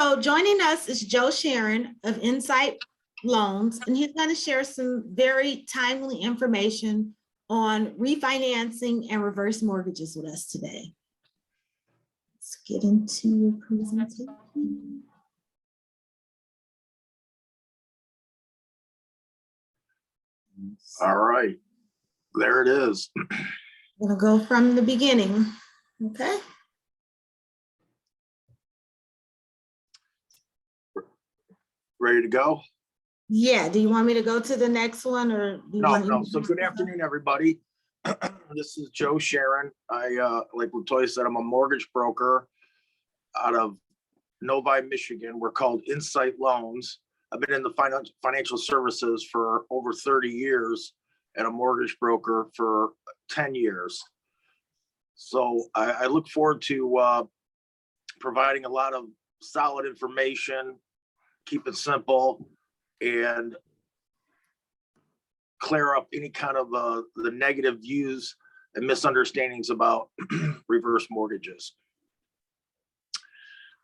So joining us is Sheeran of Insight Loans, and he's going to share some very timely information on refinancing and reverse mortgages with us today. Let's get into your presentation. All right, there it is. We'll go from the beginning, okay? Ready to go? Yeah, do you want me to go to the next one or? Do you want No. So good afternoon, everybody. This is Sheeran. Like Latoya said, I'm a mortgage broker out of Novi, Michigan. We're called Insight Loans. I've been in the financial services for over 30 years and a mortgage broker for 10 years. So I look forward to providing a lot of solid information, keep it simple, and clear up any kind of the negative views and misunderstandings about reverse mortgages.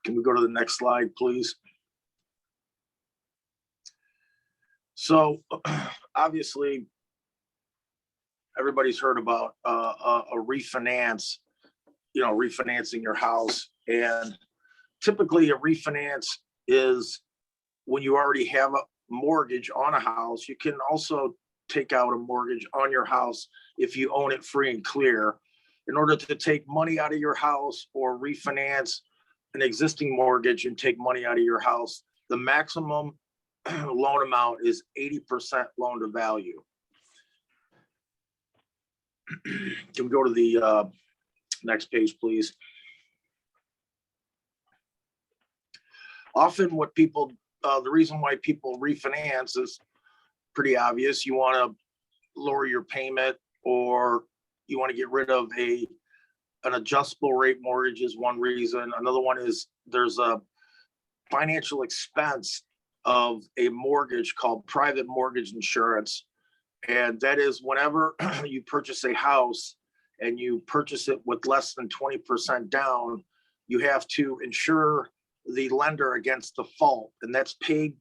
Can we go to the next slide, please? So obviously, everybody's heard about a refinance, refinancing your house. And typically a refinance is when you already have a mortgage on a house. You can also take out a mortgage on your house if you own it free and clear. In order to take money out of your house or refinance an existing mortgage and take money out of your house, the maximum loan amount is 80% loan to value. Can we go to the next page, please? Often what people, the reason why people refinance is pretty obvious. You want to lower your payment, or you want to get rid of an adjustable rate mortgage is one reason. Another one is there's a financial expense of a mortgage called private mortgage insurance. And that is whenever you purchase a house and you purchase it with less than 20% down, you have to insure the lender against default. And that's paid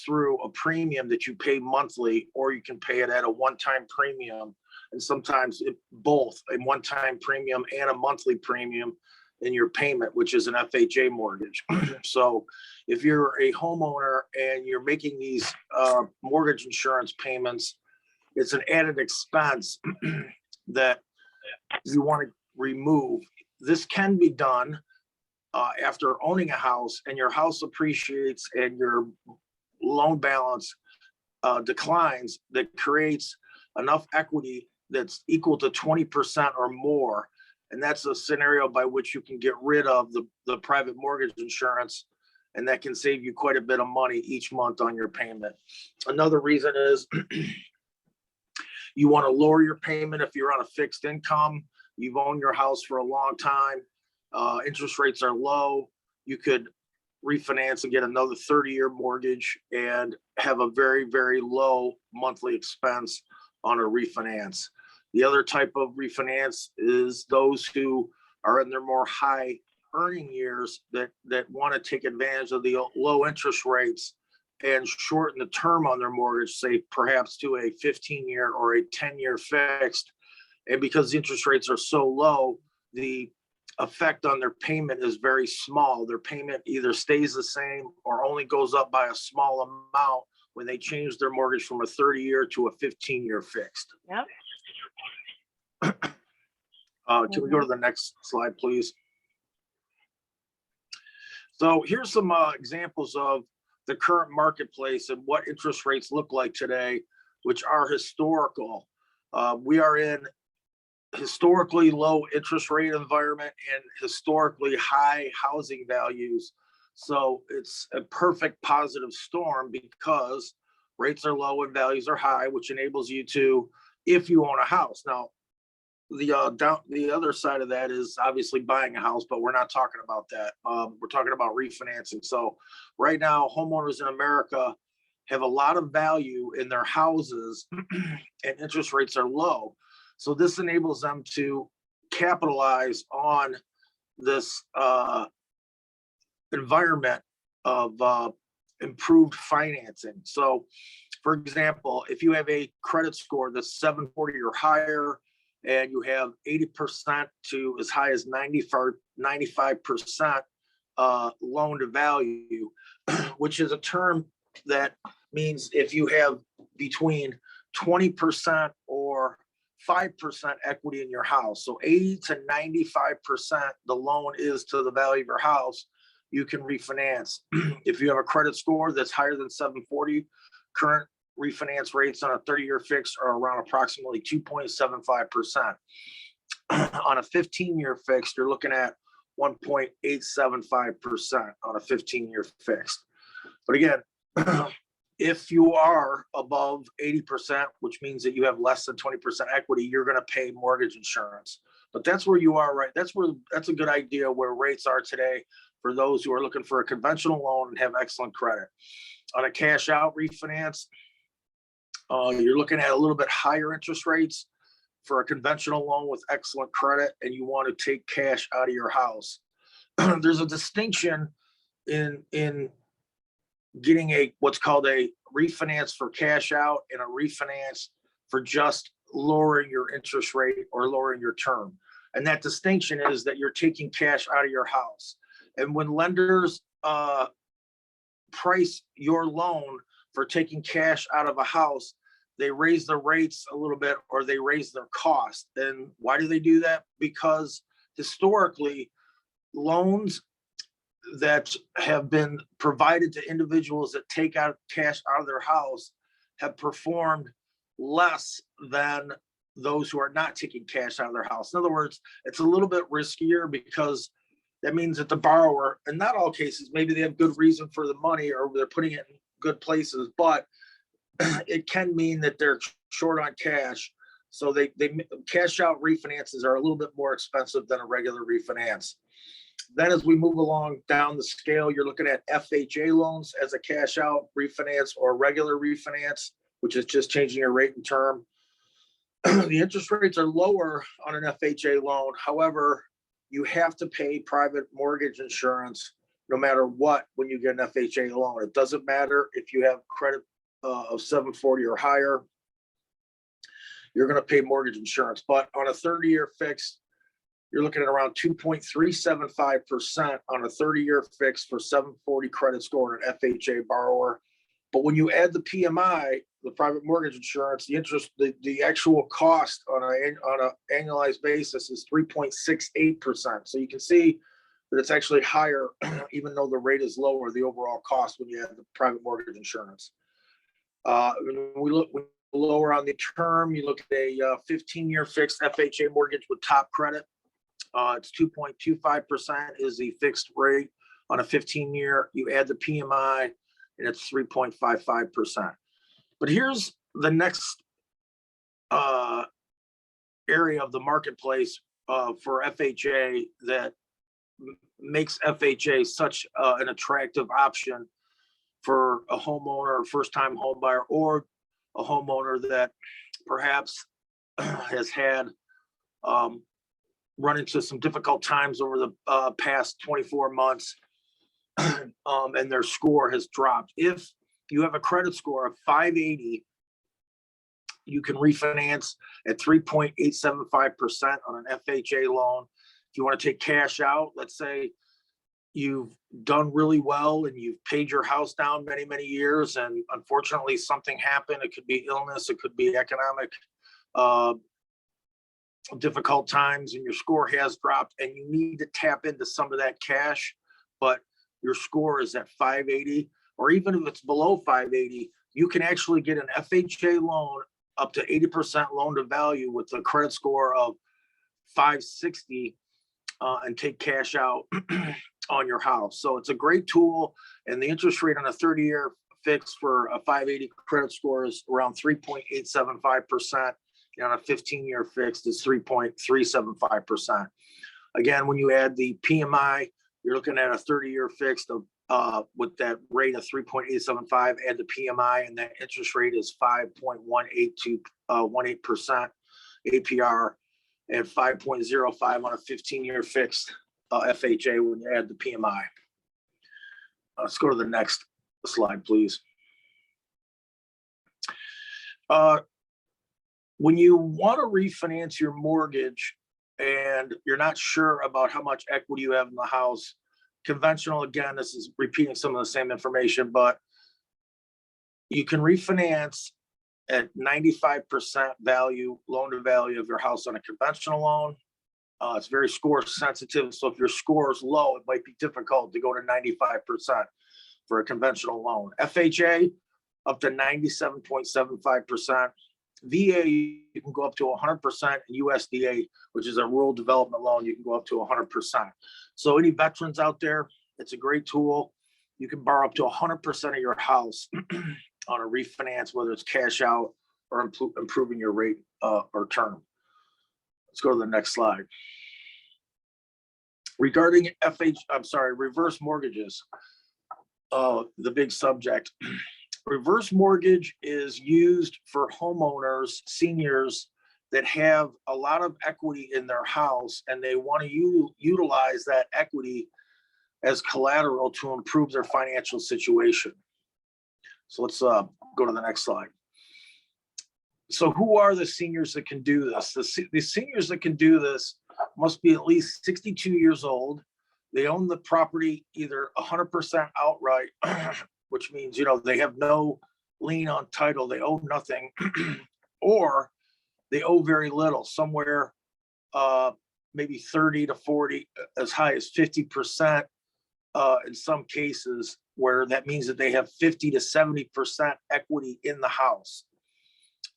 through a premium that you pay monthly, or you can pay it at a one-time premium. And sometimes both a one-time premium and a monthly premium in your payment, which is an FHA mortgage. So if you're a homeowner and you're making these mortgage insurance payments, it's an added expense that you want to remove. This can be done after owning a house and your house appreciates and your loan balance declines, that creates enough equity that's equal to 20% or more. And that's a scenario by which you can get rid of the private mortgage insurance, and that can save you quite a bit of money each month on your payment. Another reason is you want to lower your payment if you're on a fixed income. You've owned your house for a long time. Interest rates are low. You could refinance and get another 30-year mortgage and have a very, very low monthly expense on a refinance. The other type of refinance is those who are in their more high earning years that want to take advantage of the low interest rates and shorten the term on their mortgage, say perhaps to a 15-year or a 10-year fixed. And because the interest rates are so low, the effect on their payment is very small. Their payment either stays the same or only goes up by a small amount when they change their mortgage from a 30-year to a 15-year fixed. Yep. Can we go to the next slide, please? So here's some examples of the current marketplace and what interest rates look like today, which are historical. We are in historically low interest rate environment and historically high housing values. So it's a perfect positive storm because rates are low and values are high, which enables you to, if you own a house. Now, the other side of that is obviously buying a house, but we're not talking about that. We're talking about refinancing. So right now, homeowners in America have a lot of value in their houses and interest rates are low. So this enables them to capitalize on this environment of improved financing. So, for example, if you have a credit score that's 740 or higher, and you have 80% to as high as 95% loan to value, which is a term that means if you have between 20% or 5% equity in your house, so 80 to 95% the loan is to the value of your house, you can refinance. If you have a credit score that's higher than 740, current refinance rates on a 30-year fix are around approximately 2.75%. On a 15-year fix, you're looking at 1.875% on a 15-year fix. But again, if you are above 80%, which means that you have less than 20% equity, you're going to pay mortgage insurance. But that's where you are, right? That's a good idea where rates are today for those who are looking for a conventional loan and have excellent credit. On a cash out refinance, you're looking at a little bit higher interest rates for a conventional loan with excellent credit, and you want to take cash out of your house. There's a distinction in getting what's called a refinance for cash out and a refinance for just lowering your interest rate or lowering your term. And that distinction is that you're taking cash out of your house. And when lenders price your loan for taking cash out of a house, they raise the rates a little bit or they raise their cost. And why do they do that? Because historically, loans that have been provided to individuals that take out cash out of their house have performed less than those who are not taking cash out of their house. In other words, it's a little bit riskier because that means that the borrower, in not all cases, maybe they have good reason for the money or they're putting it in good places, but it can mean that they're short on cash. So they cash out refinances are a little bit more expensive than a regular refinance. Then as we move along down the scale, you're looking at FHA loans as a cash out refinance or regular refinance, which is just changing your rate and term. The interest rates are lower on an FHA loan. However, you have to pay private mortgage insurance no matter what when you get an FHA loan. It doesn't matter if you have credit of 740 or higher, you're going to pay mortgage insurance. But on a 30-year fix, you're looking at around 2.375% on a 30-year fix for 740 credit score and an FHA borrower. But when you add the PMI, the private mortgage insurance, the interest, the actual cost on an annualized basis is 3.68%. So you can see that it's actually higher, even though the rate is lower, the overall cost when you add the private mortgage insurance. When we look lower on the term, you look at a 15-year fixed FHA mortgage with top credit. It's 2.25% is the fixed rate on a 15-year. You add the PMI, and it's 3.55%. But here's the next area of the marketplace for FHA that makes FHA such an attractive option for a homeowner, first-time home buyer, or a homeowner that perhaps has had run into some difficult times over the past 24 months and their score has dropped. If you have a credit score of 580, you can refinance at 3.875% on an FHA loan. If you want to take cash out, let's say you've done really well and you've paid your house down many, many years, and unfortunately something happened. It could be illness, it could be economic difficult times, and your score has dropped and you need to tap into some of that cash, but your score is at 580, or even if it's below 580, you can actually get an FHA loan up to 80% loan to value with a credit score of 560 and take cash out on your house. So it's a great tool, and the interest rate on a 30-year fix for a 580 credit score is around 3.875%. And on a 15-year fixed is 3.375%. Again, when you add the PMI, you're looking at a 30-year fixed of with that rate of 3.875, add the PMI, and that interest rate is 5.18% APR and 5.05 on a 15-year fixed FHA when you add the PMI. Let's go to the next slide, please. When you want to refinance your mortgage and you're not sure about how much equity you have in the house, conventional, again, this is repeating some of the same information, but you can refinance at 95% value, loan to value of your house on a conventional loan. It's very score sensitive. So if your score is low, it might be difficult to go to 95% for a conventional loan. FHA up to 97.75%. VA, you can go up to 100%, and USDA, which is a rural development loan, you can go up to 100%. So any veterans out there, it's a great tool. You can borrow up to 100% of your house on a refinance, whether it's cash out or improving your rate or term. Let's go to the next slide. Regarding reverse mortgages, the big subject. Reverse mortgage is used for homeowners, seniors that have a lot of equity in their house and they want to utilize that equity as collateral to improve their financial situation. So let's go to the next slide. So who are the seniors that can do this? The seniors that can do this must be at least 62 years old. They own the property either 100% outright, which means, they have no lien on title, they owe nothing, or they owe very little, somewhere maybe 30 to 40, as high as 50% in some cases, where that means that they have 50 to 70% equity in the house.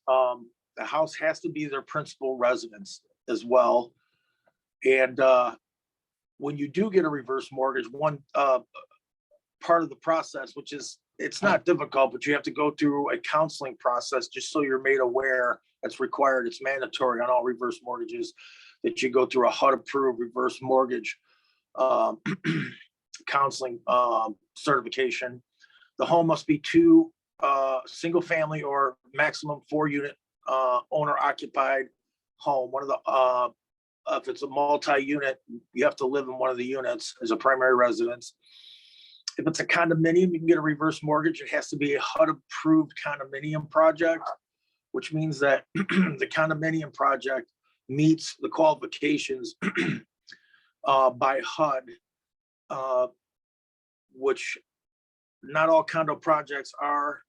The house has to be their principal residence as well. And when you do get a reverse mortgage, one part of the process, which is, it's not difficult, but you have to go through a counseling process just so you're made aware. It's required, it's mandatory on all reverse mortgages that you go through a HUD-approved reverse mortgage counseling certification. The home must be two single family or maximum 4-unit owner occupied home. One of the if it's a multi-unit, you have to live in one of the units as a primary residence. If it's a condominium, you can get a reverse mortgage. It has to be a HUD-approved condominium project, which means that the condominium project meets the qualifications by HUD, which not all condo projects are,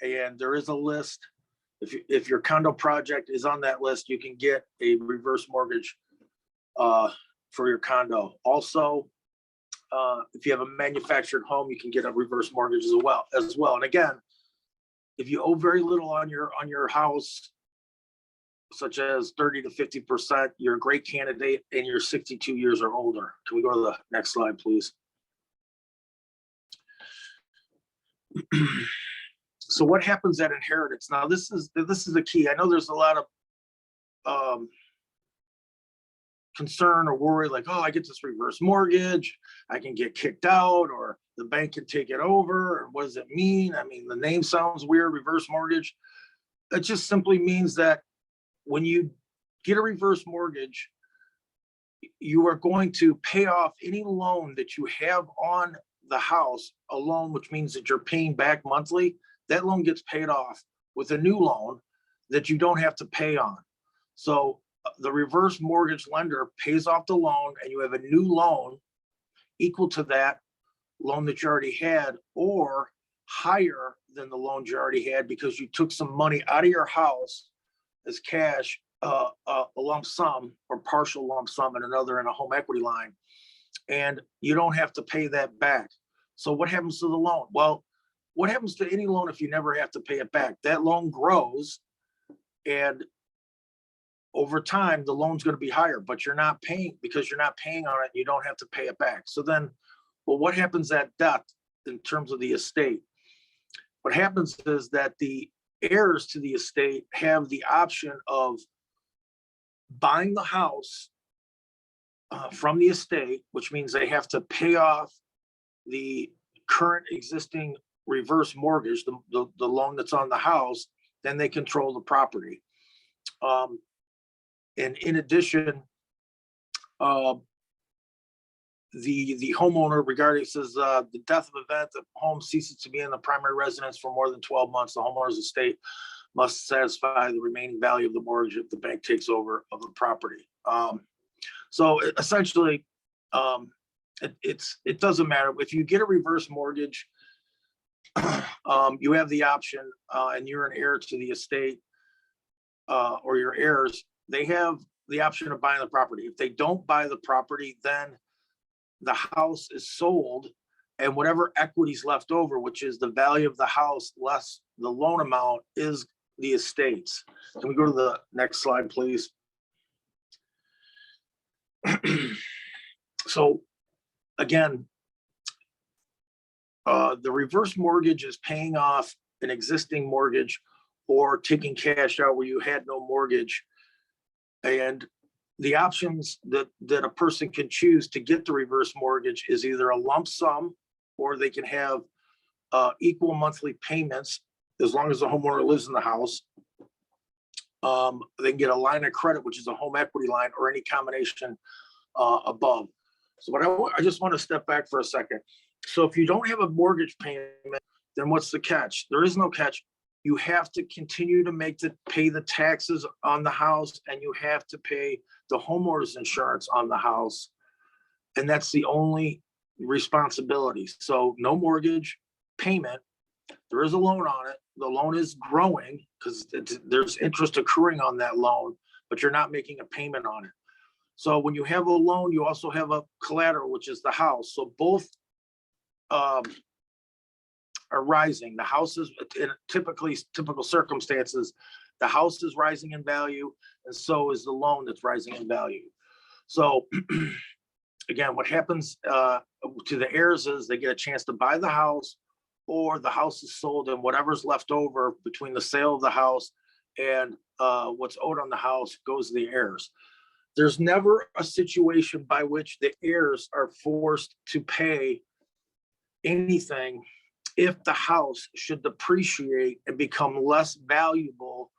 and there is a list. If your condo project is on that list, you can get a reverse mortgage for your condo. Also, if you have a manufactured home, you can get a reverse mortgage as well. And again, if you owe very little on your house, such as 30 to 50%, you're a great candidate and you're 62 years or older. Can we go to the next slide, please? So what happens at inheritance? Now, this is the key. I know there's a lot of concern or worry, like, oh, I get this reverse mortgage, I can get kicked out, or the bank can take it over. Or what does it mean? I mean, the name sounds weird, reverse mortgage. It just simply means that when you get a reverse mortgage, you are going to pay off any loan that you have on the house, a loan, which means that you're paying back monthly. That loan gets paid off with a new loan that you don't have to pay on. So the reverse mortgage lender pays off the loan and you have a new loan equal to that loan that you already had, or higher than the loans you already had, because you took some money out of your house as cash, a lump sum or partial lump sum, and another in a home equity line, and you don't have to pay that back. So what happens to the loan? Well, what happens to any loan if you never have to pay it back? That loan grows, and over time, the loan's going to be higher, but you're not paying, because you're not paying on it. You don't have to pay it back. So then, well, what happens at death in terms of the estate? What happens is that the heirs to the estate have the option of buying the house from the estate, which means they have to pay off the current existing reverse mortgage, the loan that's on the house. Then they control the property. And in addition, the homeowner regarding, it says the death of event, the home ceases to be in the primary residence for more than 12 months, the homeowner's estate must satisfy the remaining value of the mortgage if the bank takes over of the property. So essentially, it doesn't matter if you get a reverse mortgage. You have the option, and you're an heir to the estate, or your heirs, they have the option of buying the property. If they don't buy the property, then the house is sold, and whatever equity is left over, which is the value of the house less the loan amount, is the estate's. Can we go to the next slide, please? So again, the reverse mortgage is paying off an existing mortgage or taking cash out where you had no mortgage. And the options that a person can choose to get the reverse mortgage is either a lump sum, or they can have equal monthly payments as long as the homeowner lives in the house. They can get a line of credit, which is a home equity line, or any combination above. So I just want to step back for a second. So if you don't have a mortgage payment, then what's the catch? There is no catch. You have to continue to pay the taxes on the house, and you have to pay the homeowner's insurance on the house. And that's the only responsibility. So no mortgage payment. There is a loan on it. The loan is growing because there's interest accruing on that loan, but you're not making a payment on it. So when you have a loan, you also have a collateral, which is the house. So both are rising. The house is, in typical circumstances, the house is rising in value, and so is the loan that's rising in value. So again, what happens to the heirs is they get a chance to buy the house, or the house is sold, and whatever's left over between the sale of the house and what's owed on the house goes to the heirs. There's never a situation by which the heirs are forced to pay anything if the house should depreciate and become less valuable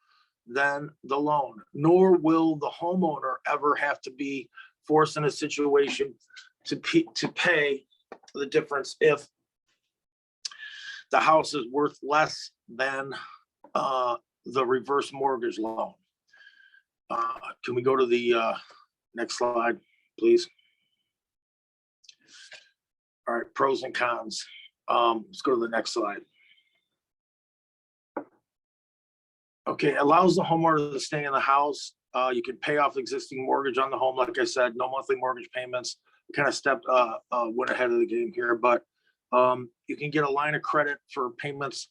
than the loan, nor will the homeowner ever have to be forced in a situation to pay the difference if the house is worth less than the reverse mortgage loan. Can we go to the next slide, please? All right, pros and cons. Let's go to the next slide. Okay, allows the homeowner to stay in the house. You can pay off existing mortgage on the home. Like I said, no monthly mortgage payments. Kind of went ahead of the game here, but you can get a line of credit for payments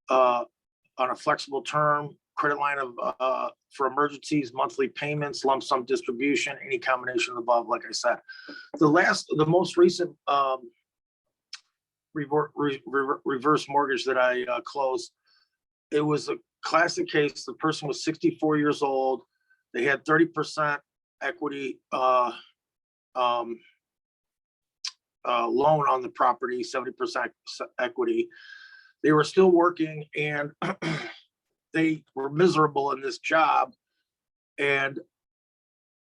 on a flexible term, credit line of for emergencies, monthly payments, lump sum distribution, any combination of the above. Like I said, the most recent reverse mortgage that I closed, it was a classic case. The person was 64 years old. They had 30% equity loan on the property, 70% equity. They were still working, and they were miserable in this job. And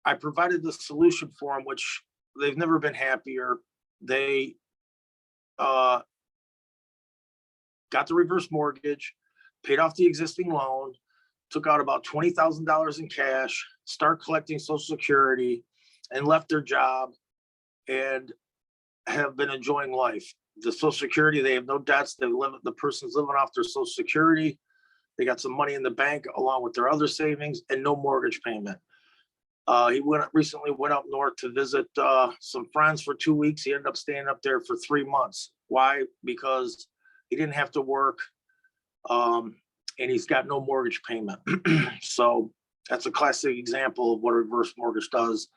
I provided the solution for them, which they've never been happier. They got the reverse mortgage, paid off the existing loan, took out about $20,000 in cash, start collecting Social Security, and left their job and have been enjoying life. The Social Security, they have no debts. The person's living off their Social Security. They got some money in the bank along with their other savings, and no mortgage payment. He recently went up north to visit some friends for 2 weeks. He ended up staying up there for 3 months. Why? Because he didn't have to work, and he's got no mortgage payment. So that's a classic example of what a reverse mortgage does.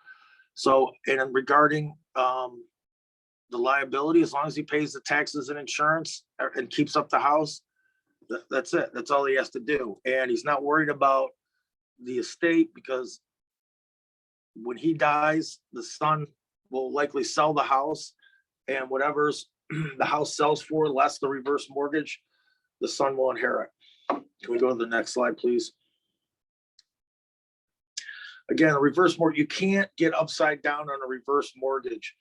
So, and regarding the liability, as long as he pays the taxes and insurance and keeps up the house, that's it. That's all he has to do. And he's not worried about the estate, because when he dies, the son will likely sell the house, and whatever's the house sells for, less the reverse mortgage, the son will inherit. Can we go to the next slide, please? Again, a reverse mortgage, you can't get upside down on a reverse mortgage.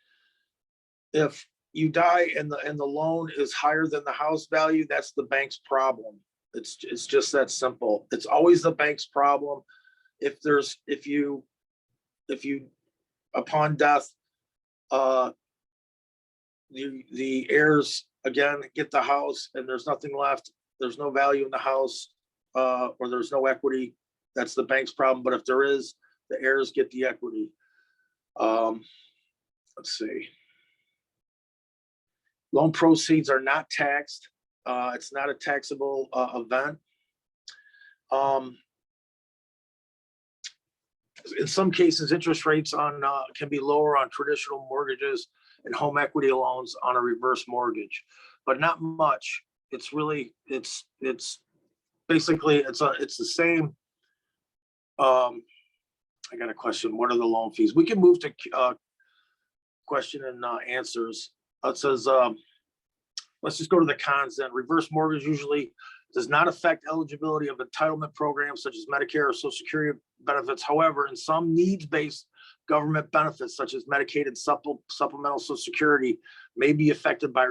If you die and the loan is higher than the house value, that's the bank's problem. It's just that simple. It's always the bank's problem. If you upon death, the heirs again get the house and there's nothing left, there's no value in the house, or there's no equity, that's the bank's problem. But if there is, the heirs get the equity. Let's see. Loan proceeds are not taxed. It's not a taxable event. In some cases, interest rates on can be lower on traditional mortgages and home equity loans on a reverse mortgage, but not much. It's really, it's basically, it's the same. I got a question. What are the loan fees? We can move to question and answers. It says, let's just go to the cons then. Reverse mortgage usually does not affect eligibility of entitlement programs such as Medicare or Social Security benefits. However, in some needs-based government benefits such as Medicaid and supplemental Social Security may be affected by a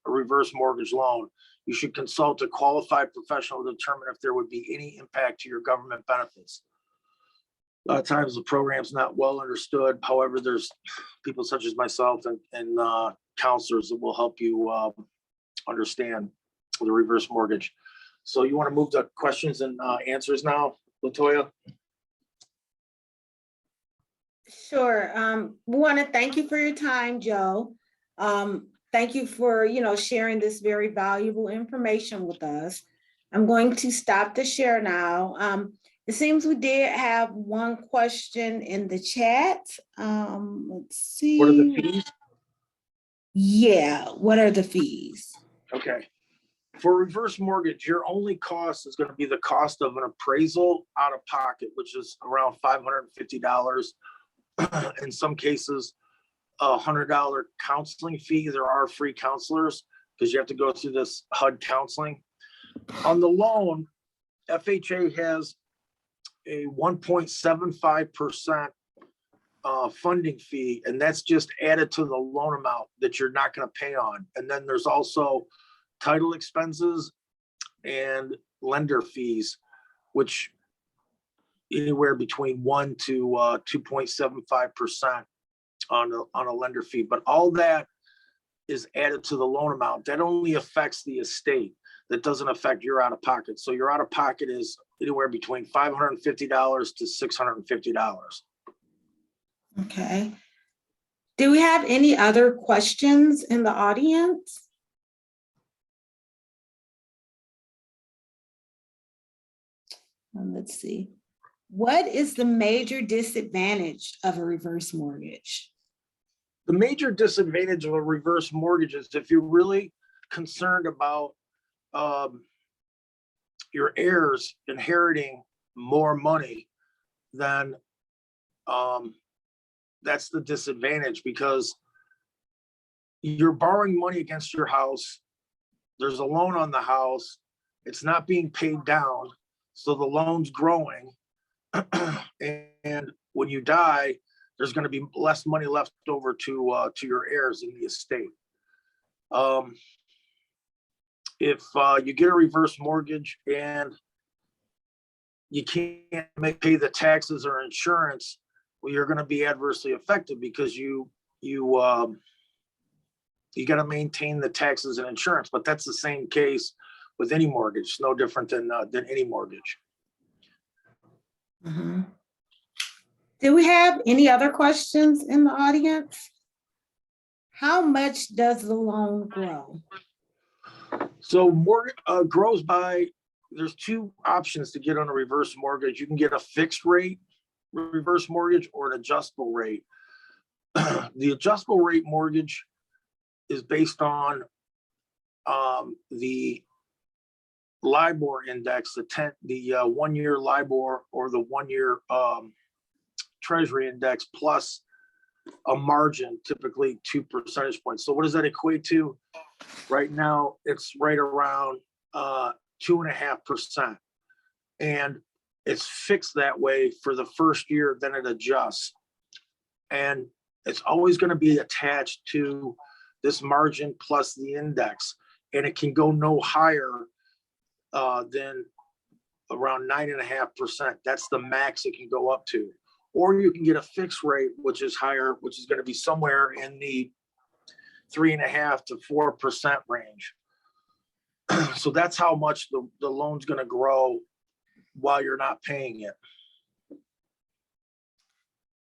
reverse mortgage loan. You should consult a qualified professional to determine if there would be any impact to your government benefits. A lot of times the program's not well understood. However, there's people such as myself and counselors that will help you understand the reverse mortgage. So you want to move to questions and answers now, Latoya? Sure. We want to thank you for your time, Joe. Thank you for, sharing this very valuable information with us. I'm going to stop the share now. It seems we did have one question in the chat. Let's see. What are the fees? Yeah, what are the fees? Okay. For reverse mortgage, your only cost is going to be the cost of an appraisal out of pocket, which is around $550. In some cases, $100 counseling fee. There are free counselors because you have to go through this HUD counseling. On the loan, FHA has a 1.75% funding fee, and that's just added to the loan amount that you're not going to pay on. And then there's also title expenses and lender fees, which anywhere between 1 to 2.75% on a lender fee. But all that is added to the loan amount. That only affects the estate. That doesn't affect your out of pocket. So your out of pocket is anywhere between $550 to $650. Okay. Do we have any other questions in the audience? Let's see. What is the major disadvantage of a reverse mortgage? The major disadvantage of a reverse mortgage is if you're really concerned about your heirs inheriting more money, then that's the disadvantage, because you're borrowing money against your house. There's a loan on the house. It's not being paid down. So the loan's growing. And when you die, there's going to be less money left over to your heirs in the estate. If you get a reverse mortgage and you can't pay the taxes or insurance, well, you're going to be adversely affected because you got to maintain the taxes and insurance. But that's the same case with any mortgage. It's no different than any mortgage. Mm-hmm. Do we have any other questions in the audience? How much does the loan grow? So mortgage grows by, there's two options to get on a reverse mortgage. You can get a fixed rate reverse mortgage or an adjustable rate. The adjustable rate mortgage is based on the LIBOR index, the 1-year LIBOR or the 1-year Treasury index plus a margin, typically 2 percentage points. So what does that equate to? Right now, it's right around 2.5%. And it's fixed that way for the first year, then it adjusts. And it's always going to be attached to this margin plus the index, and it can go no higher than around 9.5%. That's the max it can go up to. Or you can get a fixed rate, which is higher, which is going to be somewhere in the 3.5% to 4% range. So that's how much the loan's going to grow while you're not paying it.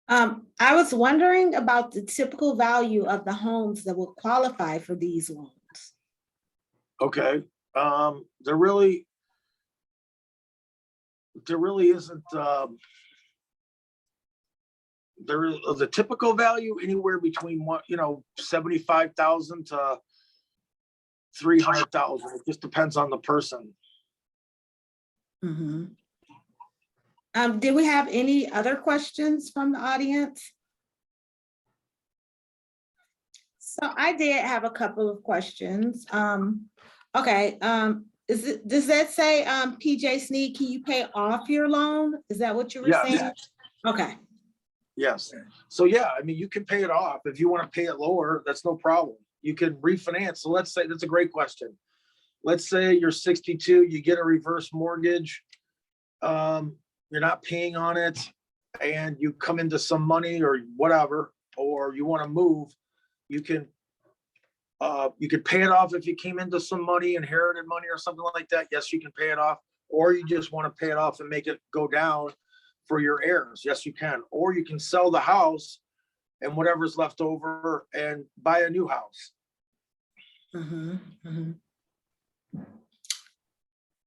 I was wondering about the typical value of the homes that will qualify for these loans. Okay. There really isn't, there is the typical value anywhere between 75,000 to 300,000. It just depends on the person. Mm-hmm. Did we have any other questions from the audience? So I did have a couple of questions. Okay. Does that say, PJ Sneed, can you pay off your loan? Is that what you were saying? Okay. Yes. So yeah, I mean, you can pay it off. If you want to pay it lower, that's no problem. You can refinance. So let's say, that's a great question. Let's say you're 62, you get a reverse mortgage. You're not paying on it, and you come into some money or whatever, or you want to move, you can pay it off if you came into some money, inherited money or something like that. Yes, you can pay it off. Or you just want to pay it off and make it go down for your heirs. Yes, you can. Or you can sell the house and whatever's left over and buy a new house. Mm-hmm.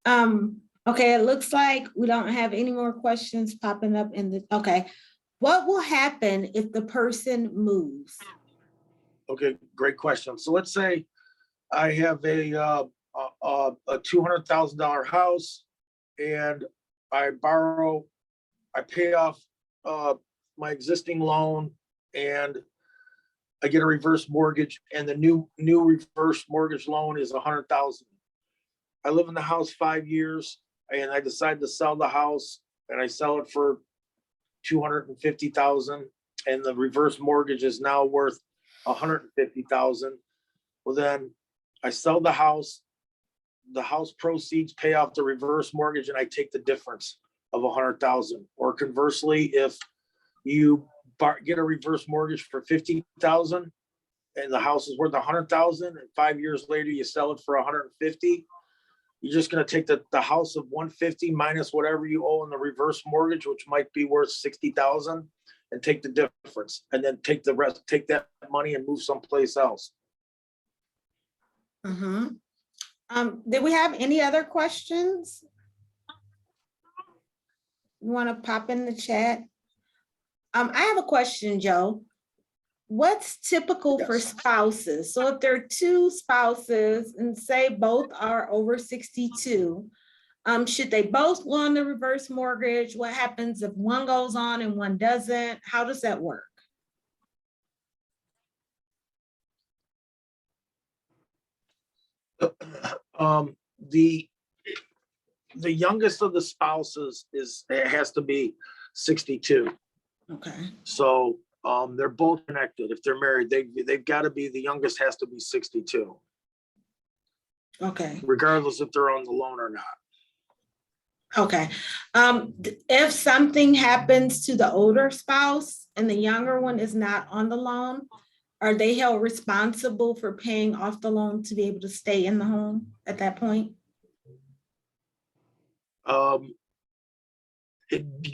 Mm-hmm. Okay, it looks like we don't have any more questions popping up in the, okay. What will happen if the person moves? Okay, great question. So let's say I have a $200,000 house, and I pay off my existing loan, and I get a reverse mortgage, and the new reverse mortgage loan is $100,000. I live in the house 5 years, and I decide to sell the house, and I sell it for $250,000, and the reverse mortgage is now worth $150,000. Well, then I sell the house proceeds pay off the reverse mortgage, and I take the difference of $100,000. Or conversely, if you get a reverse mortgage for $50,000 and the house is worth $100,000, and 5 years later you sell it for $150,000, you're just going to take the house of $150,000 minus whatever you owe in the reverse mortgage, which might be worth $60,000, and take the difference, and then take the rest, take that money and move someplace else. Mm-hmm. Did we have any other questions? You want to pop in the chat? I have a question, Joe. What's typical for spouses? So if there are two spouses and say both are over 62, should they both go on the reverse mortgage? What happens if one goes on and one doesn't? How does that work? The youngest of the spouses has to be 62. Okay. So they're both connected. If they're married, they've got to be, the youngest has to be 62. Okay. Regardless if they're on the loan or not. Okay. If something happens to the older spouse and the younger one is not on the loan, are they held responsible for paying off the loan to be able to stay in the home at that point?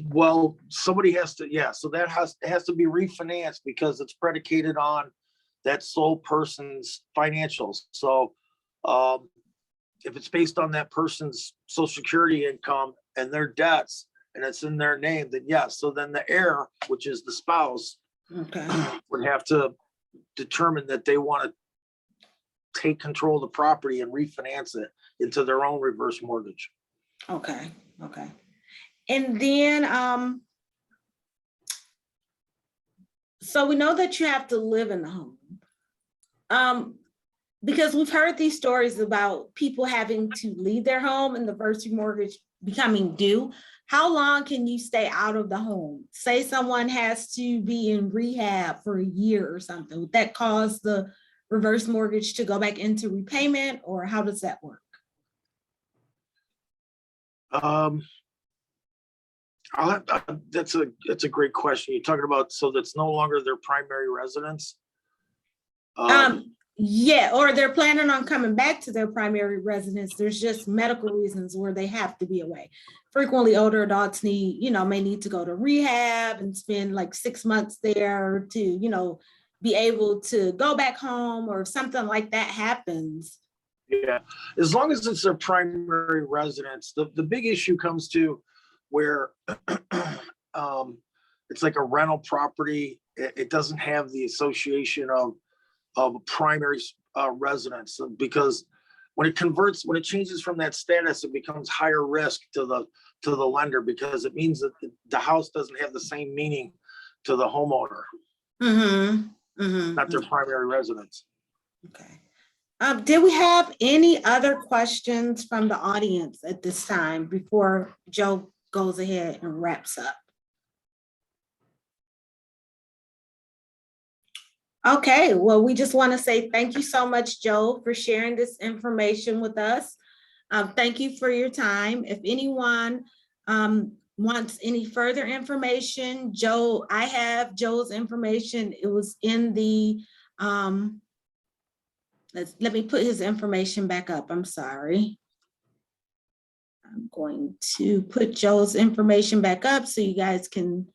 Well, somebody has to, yeah. So that has to be refinanced because it's predicated on that sole person's financials. So if it's based on that person's Social Security income and their debts, and it's in their name, then yes. So then the heir, which is the spouse, okay, would have to determine that they want to take control of the property and refinance it into their own reverse mortgage. Okay. Okay. And then, so we know that you have to live in the home. Because we've heard these stories about people having to leave their home and the reverse mortgage becoming due. how long can you stay out of the home? Say someone has to be in rehab for a year or something. Would that cause the reverse mortgage to go back into repayment, or how does that work? Um, that's a great question. You're talking about, so that's no longer their primary residence? Yeah, or they're planning on coming back to their primary residence. There's just medical reasons where they have to be away. Frequently, older adults may need to go to rehab and spend like 6 months there to, be able to go back home, or if something like that happens. Yeah, as long as it's their primary residence, the big issue comes to where it's like a rental property. It doesn't have the association of a primary residence, because when it changes from that status, it becomes higher risk to the lender, because it means that the house doesn't have the same meaning to the homeowner, not their primary residence. Okay. Did we have any other questions from the audience at this time before Joe goes ahead and wraps up? Okay, well, we just want to say thank you so much, Joe, for sharing this information with us. Thank you for your time. If anyone wants any further information, I have Joe's information. It was in the, let me put his information back up. I'm sorry. I'm going to put Joe's information back up so you guys can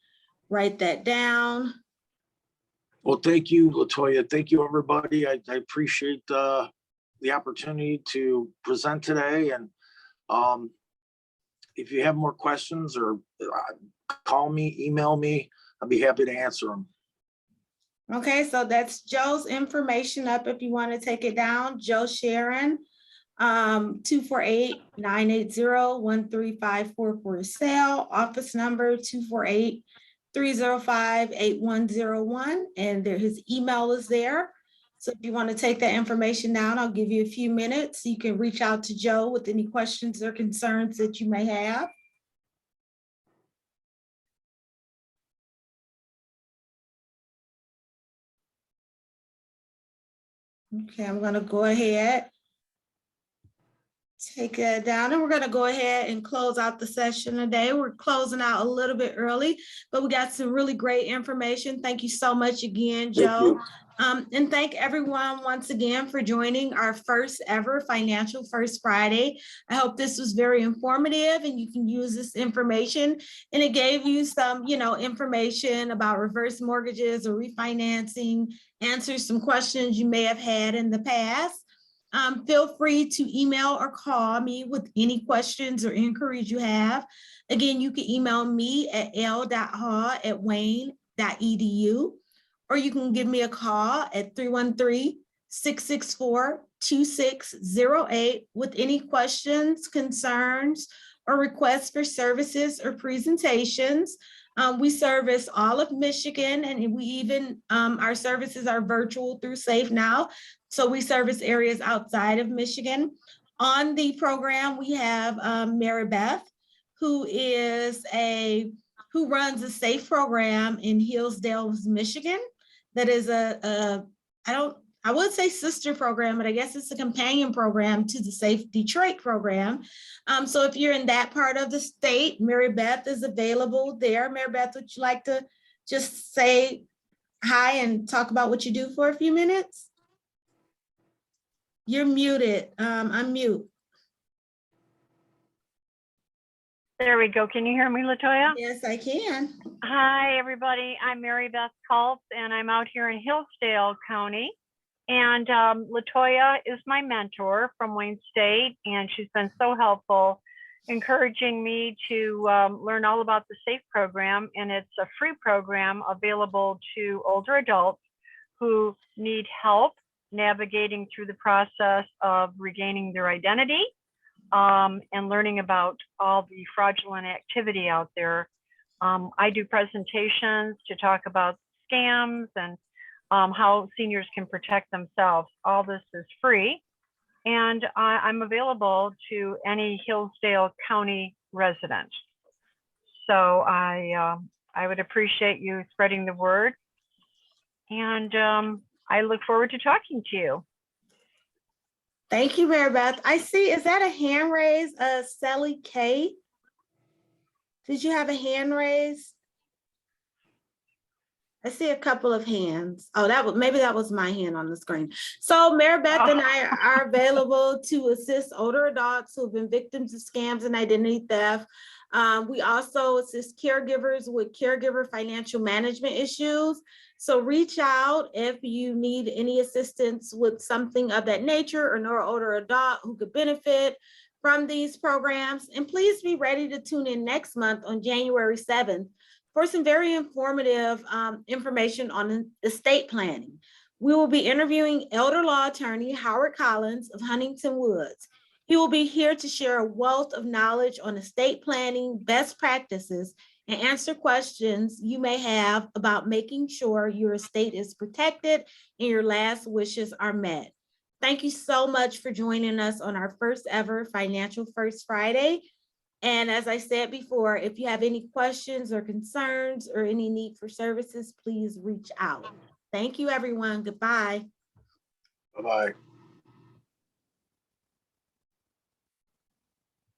write that down. Well, thank you, Latoya. Thank you, everybody. I appreciate the opportunity to present today. And if you have more questions, or call me, email me, I'll be happy to answer them. Okay, so that's Joe's information up if you want to take it down. Joe Sheeran, 248-980-1354 for a sale. Office number 248-305-8101, and his email is there. So if you want to take that information down, I'll give you a few minutes. You can reach out to Joe with any questions or concerns that you may have. Okay, I'm going to go ahead, take it down, and we're going to go ahead and close out the session today. We're closing out a little bit early, but we got some really great information. Thank you so much again, Joe. And thank everyone once again for joining our first ever Financial First Friday. I hope this was very informative and you can use this information, and it gave you some, information about reverse mortgages or refinancing, answer some questions you may have had in the past. Feel free to email or call me with any questions or inquiries you have. Again, you can email me at l.ha@wayne.edu, or you can give me a call at 313-664-2608 with any questions, concerns, or requests for services or presentations. We service all of Michigan, and we even, our services are virtual through SafeNow. So we service areas outside of Michigan. On the program, we have Mary Beth, who runs a SAFE program in Hillsdale, Michigan. That is I would say sister program, but I guess it's a companion program to the Safe Detroit program. So if you're in that part of the state, Mary Beth is available there. Mary Beth, would you like to just say hi and talk about what you do for a few minutes? You're muted. Unmute. There we go. Can you hear me, Latoya? Yes, I can. Hi, everybody. I'm Mary Beth Culp, and I'm out here in Hillsdale County. And Latoya is my mentor from Wayne State, and she's been so helpful, encouraging me to learn all about the SAFE program. And it's a free program available to older adults who need help navigating through the process of regaining their identity and learning about all the fraudulent activity out there. I do presentations to talk about scams and how seniors can protect themselves. All this is free, and I'm available to any Hillsdale County resident. So I would appreciate you spreading the word. And I look forward to talking to you. Thank you, Mary Beth. I see, is that a hand raise, Sally K? Did you have a hand raise? I see a couple of hands. Oh, maybe that was my hand on the screen. So Mary Beth and I are available to assist older adults who have been victims of scams and identity theft. We also assist caregivers with caregiver financial management issues. So reach out if you need any assistance with something of that nature or know an older adult who could benefit from these programs. And please be ready to tune in next month on January 7th for some very informative information on estate planning. We will be interviewing elder law attorney Howard Collins of Huntington Woods. He will be here to share a wealth of knowledge on estate planning, best practices, and answer questions you may have about making sure your estate is protected and your last wishes are met. Thank you so much for joining us on our first ever Financial First Friday. And as I said before, if you have any questions or concerns or any need for services, please reach out. Thank you, everyone. Goodbye. Bye-bye.